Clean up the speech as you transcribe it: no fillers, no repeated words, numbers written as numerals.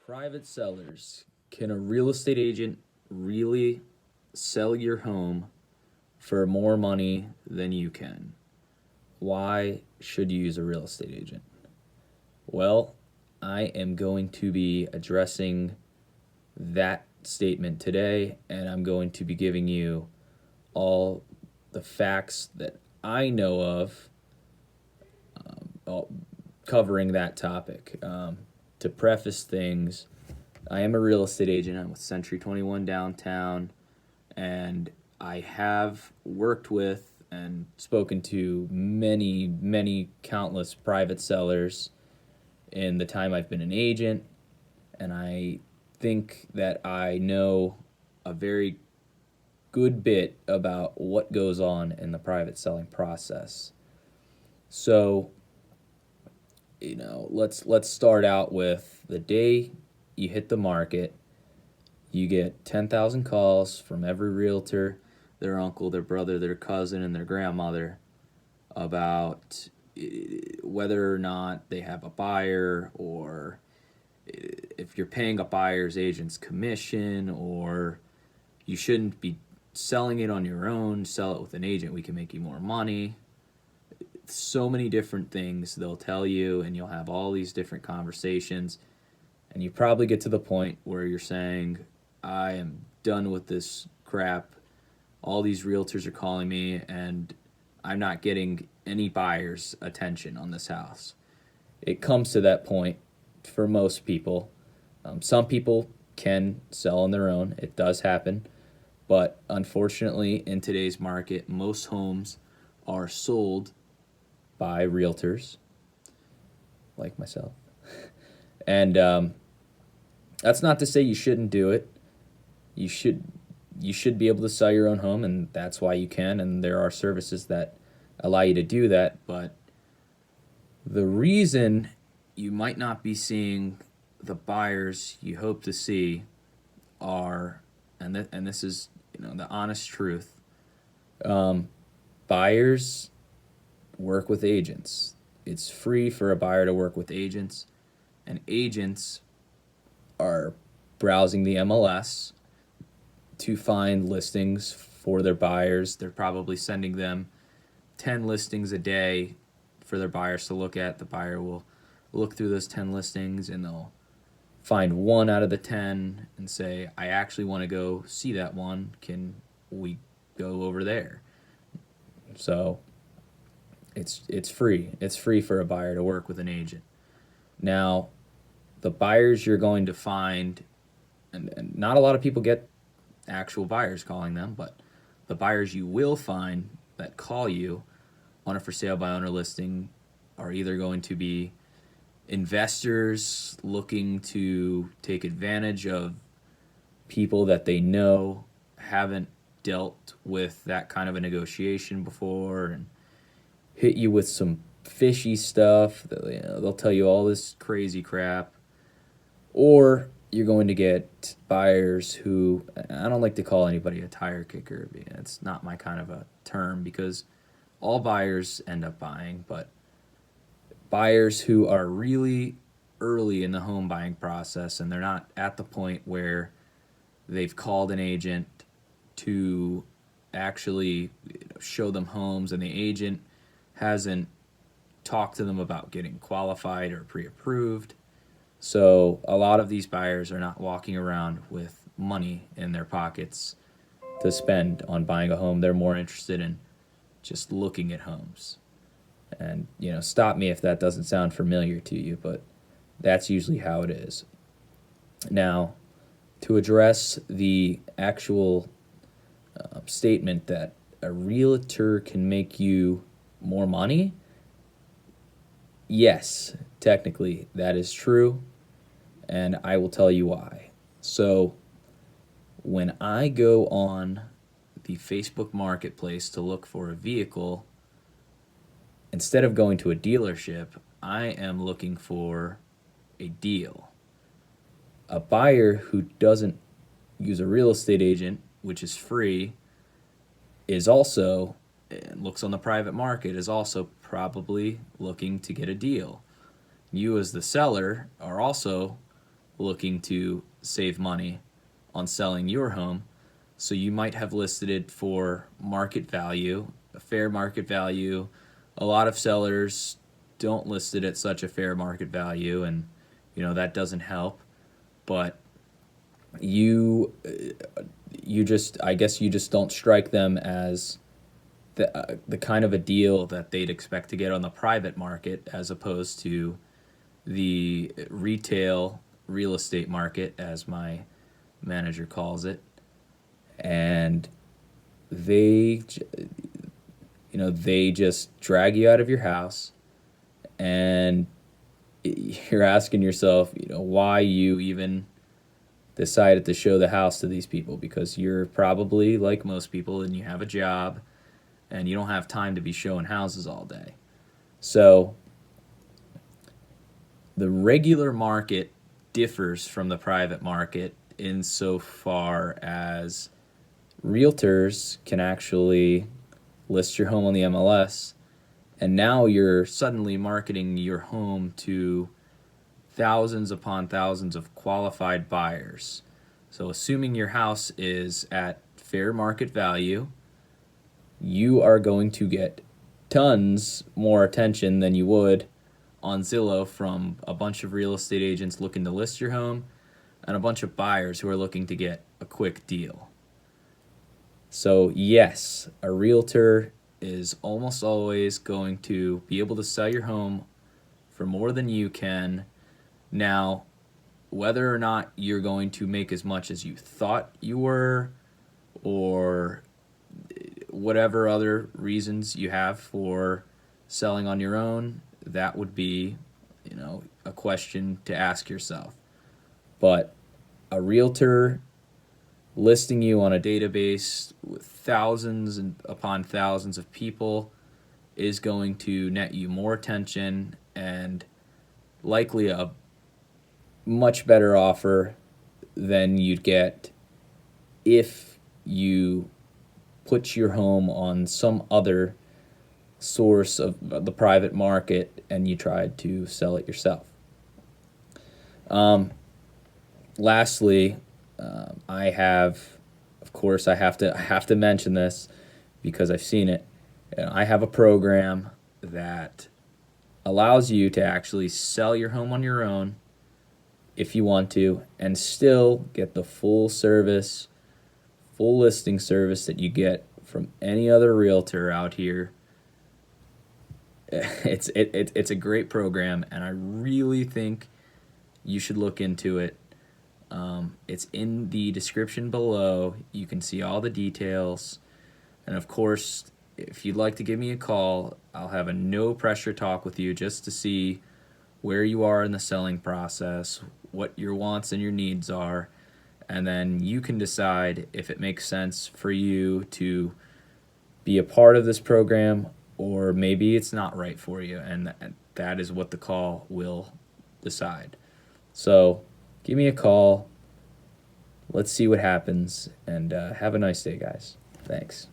Private sellers. Can a real estate agent really sell your home for more money than you can? Why should you use a real estate agent? Well, I am going to be addressing that statement today, and I'm going to be giving you all the facts that I know of covering that topic. To preface things, I am a real estate agent. I'm with Century 21 downtown, and I have worked with and spoken to many countless private sellers in the time I've been an agent, and I think that I know a very good bit about what goes on in the private selling process. So, let's start out with the day you hit the market. You get 10,000 calls from every realtor, their uncle, their brother, their cousin, and their grandmother about whether or not they have a buyer, or if you're paying a buyer's agent's commission, or you shouldn't be selling it on your own, sell it with an agent, we can make you more money. So many different things they'll tell you, and you'll have all these different conversations, and you probably get to the point where you're saying, I am done with this crap. All these realtors are calling me, and I'm not getting any buyers' attention on this house. It comes to that point for most people. Some people can sell on their own. It does happen. But unfortunately, in today's market, most homes are sold by realtors like myself. And that's not to say you shouldn't do it. You should be able to sell your own home, and that's why you can, and there are services that allow you to do that. But the reason you might not be seeing the buyers you hope to see are, and this is the honest truth, buyers work with agents. It's free for a buyer to work with agents, and agents are browsing the MLS to find listings for their buyers. They're probably sending them 10 listings a day for their buyers to look at. The buyer will look through those 10 listings, and they'll find one out of the 10 and say, I actually want to go see that one. Can we go over there? So it's free. It's free for a buyer to work with an agent. Now, the buyers you're going to find, and not a lot of people get actual buyers calling them, but the buyers you will find that call you on a for sale by owner listing are either going to be investors looking to take advantage of people that they know haven't dealt with that kind of a negotiation before and hit you with some fishy stuff. They'll tell you all this crazy crap. Or you're going to get buyers who, I don't like to call anybody a tire kicker. It's not my kind of a term, because all buyers end up buying, but buyers who are really early in the home buying process, and they're not at the point where they've called an agent to actually show them homes, and the agent hasn't talked to them about getting qualified or pre-approved. So a lot of these buyers are not walking around with money in their pockets to spend on buying a home. They're more interested in just looking at homes. And, stop me if that doesn't sound familiar to you, but that's usually how it is. Now, to address the actual statement that a realtor can make you more money, yes, technically that is true, and I will tell you why. So, when I go on the Facebook Marketplace to look for a vehicle, instead of going to a dealership, I am looking for a deal. A buyer who doesn't use a real estate agent, which is free, is also, and looks on the private market, is also probably looking to get a deal. You as the seller are also looking to save money on selling your home. So you might have listed it for market value, a fair market value. A lot of sellers don't list it at such a fair market value, and that doesn't help. But you just, I guess you just don't strike them as the kind of a deal that they'd expect to get on the private market, as opposed to the retail real estate market, as my manager calls it. And they they just drag you out of your house, and you're asking yourself, why you even decided to show the house to these people, because you're probably like most people and you have a job and you don't have time to be showing houses all day. So the regular market differs from the private market insofar as realtors can actually list your home on the MLS, and now you're suddenly marketing your home to thousands upon thousands of qualified buyers. So assuming your house is at fair market value, you are going to get tons more attention than you would on Zillow from a bunch of real estate agents looking to list your home and a bunch of buyers who are looking to get a quick deal. So yes, a realtor is almost always going to be able to sell your home for more than you can. Now, whether or not you're going to make as much as you thought you were, or whatever other reasons you have for selling on your own, that would be, a question to ask yourself. But a realtor listing you on a database with thousands and upon thousands of people is going to net you more attention and likely a much better offer than you'd get if you put your home on some other source of the private market and you tried to sell it yourself. Lastly, I have to mention this because I've seen it. I have a program that allows you to actually sell your home on your own if you want to, and still get the full listing service that you get from any other realtor out here. It's a great program, and I really think you should look into it. It's in the description below. You can see all the details. And of course, if you'd like to give me a call, I'll have a no pressure talk with you just to see where you are in the selling process, what your wants and your needs are, and then you can decide if it makes sense for you to be a part of this program, or maybe it's not right for you, and that is what the call will decide. So give me a call. Let's see what happens, and have a nice day, guys. Thanks.